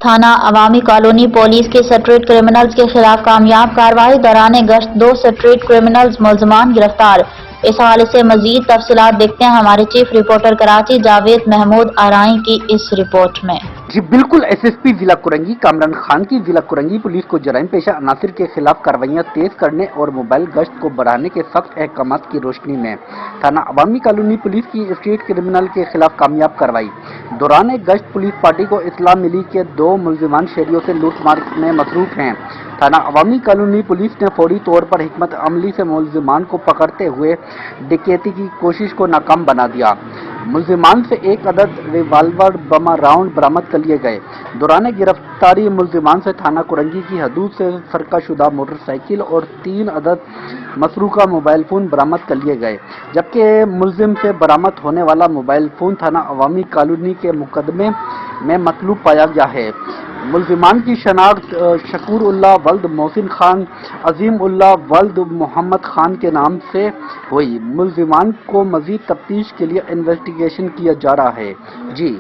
थाना अवामी colony police की street criminals के खिलाफ कामयाब कार्रवाई। दौरान गश्त 2 स्ट्रीट क्रिमिनल्स मुलजमान गिरफ्तार। इस हवाले से मजीद तफसीलात देखते हैं हमारे चीफ रिपोर्टर कराची जावेद महमूद आराई की इस रिपोर्ट में। जी बिल्कुल, एसएसपी जिला कुरंगी कामरान खान की जिला कुरंगी पुलिस को जराइम पेशा अनासिर के खिलाफ कार्रवाइयां तेज करने और मोबाइल गश्त को बढ़ाने के सख्त अहकामात की रोशनी में थाना अवामी कॉलोनी पुलिस की स्ट्रीट क्रिमिनल के खिलाफ कामयाब कार्रवाई। दौरान गश्त पुलिस पार्टी को इत्तला मिली के 2 मुलजिमान शहरियों से लूटमार में मसरूफ हैं। थाना अवामी कॉलोनी पुलिस ने फौरी तौर पर हिकमत अमली से मुलजिमान को पकड़ते हुए डकैती की कोशिश को नाकाम बना दिया। मुलजिमान से 1 अदद रिवाल्वर बम राउंड बरामद कर लिए गए। दौरान गिरफ्तारी मुलजिमान से थाना कुरंगी की हदूद से फरकाशुदा मोटरसाइकिल और 3 अदद मसरूका मोबाइल फोन बरामद कर लिए गए, जबकि मुलजिम से बरामद होने वाला मोबाइल फोन थाना अवामी कॉलोनी के मुकदमे में मतलूब पाया गया है। मुलजिमान की शनाख्त शकूर उल्लाह वल्द मोहसिन खान, अजीम उल्लाह वल्द मोहम्मद खान के नाम से हुई। मुलजिमान को मजीद तफ्तीश के लिए इन्वेस्टिगेशन किया जा रहा है। जी